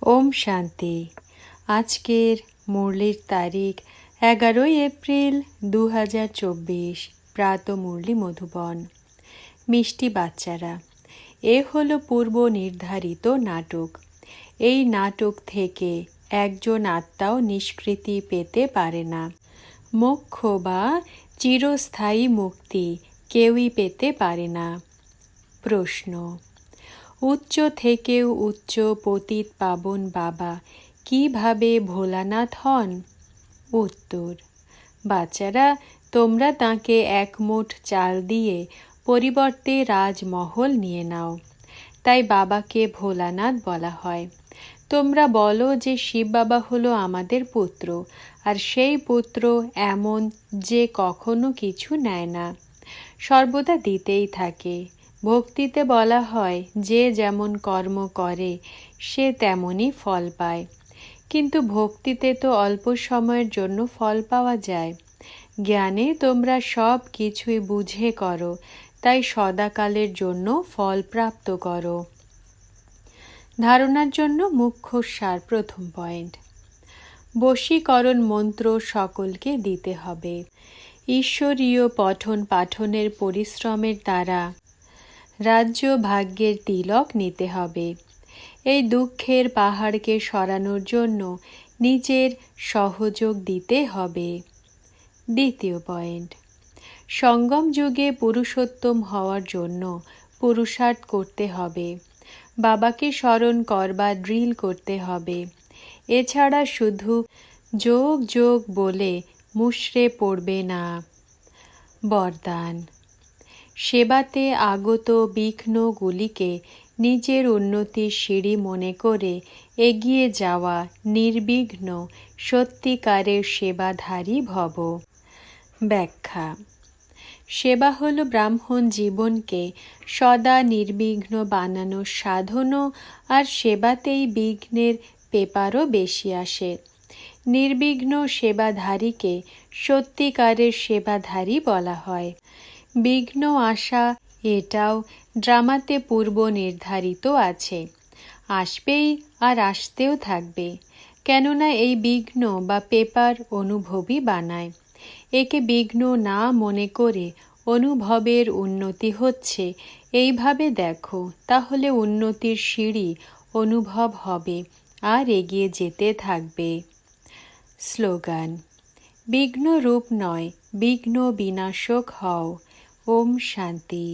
ওম শান্তি। আজকের মুরলির তারিখ 11 এপ্রিল 2024। প্রাত মুরলি মধুবন। মিষ্টি বাচ্চারা, এ হলো পূর্ব নির্ধারিত নাটক। এই নাটক থেকে একজন আত্মাও নিষ্কৃতি পেতে পারে না। মোক্ষ বা চিরস্থায়ী মুক্তি কেউই পেতে পারে না। প্রশ্ন: উচ্চ থেকেও উচ্চ পতিত পাবন বাবা কিভাবে ভোলানাথ হন? উত্তর: বাচ্চারা, তোমরা তাঁকে এক মুঠ চাল দিয়ে পরিবর্তে রাজমহল নিয়ে নাও, তাই বাবাকে ভোলানাথ বলা হয়। তোমরা বলো যে শিব বাবা হলো আমাদের পুত্র, আর সেই পুত্র এমন যে কখনো কিছু নেয় না, সর্বদা দিতেই থাকে। ভক্তিতে বলা হয় যে যেমন কর্ম করে সে তেমনই ফল পায়, কিন্তু ভক্তিতে তো অল্প সময়ের জন্য ফল পাওয়া যায়। জ্ঞানে তোমরা সব কিছুই বুঝে করো, তাই সদাকালের জন্য ফল প্রাপ্ত করো। ধারণার জন্য মুখ্য সার। প্রথম পয়েন্ট: বশীকরণ মন্ত্র সকলকে দিতে হবে। ঈশ্বরীয় পঠন পাঠনের পরিশ্রমের দ্বারা রাজ্য ভাগ্যের তিলক নিতে হবে। এই দুঃখের পাহাড়কে সরানোর জন্য নিজের সহযোগ দিতে হবে। দ্বিতীয় পয়েন্ট: সঙ্গম যুগে পুরুষোত্তম হওয়ার জন্য পুরুষার্থ করতে হবে। বাবাকে স্মরণ করবার ড্রিল করতে হবে। এছাড়া শুধু যোগ যোগ বলে মুষড়ে পড়বে না। বরদান: সেবাতে আগত বিঘ্নগুলিকে নিজের উন্নতির সিঁড়ি মনে করে এগিয়ে যাওয়া নির্বিঘ্ন সত্যিকারের সেবাধারী ভব। ব্যাখ্যা: সেবা হল ব্রাহ্মণ জীবনকে সদা নির্বিঘ্ন বানানোর সাধনও, আর সেবাতেই বিঘ্নের পেপারও বেশি আসে। নির্বিঘ্ন সেবাধারীকে সত্যিকারের সেবাধারী বলা হয়। বিঘ্ন আসা এটাও ড্রামাতে পূর্ব নির্ধারিত আছে, আসবেই আর আসতেও থাকবে, কেননা এই বিঘ্ন বা পেপার অনুভবই বানায়। একে বিঘ্ন না মনে করে অনুভবের উন্নতি হচ্ছে এইভাবে দেখো, তাহলে উন্নতির সিঁড়ি অনুভব হবে আর এগিয়ে যেতে থাকবে। স্লোগান: বিঘ্ন রূপ নয়, বিঘ্ন বিনাশক হও। ওম শান্তি।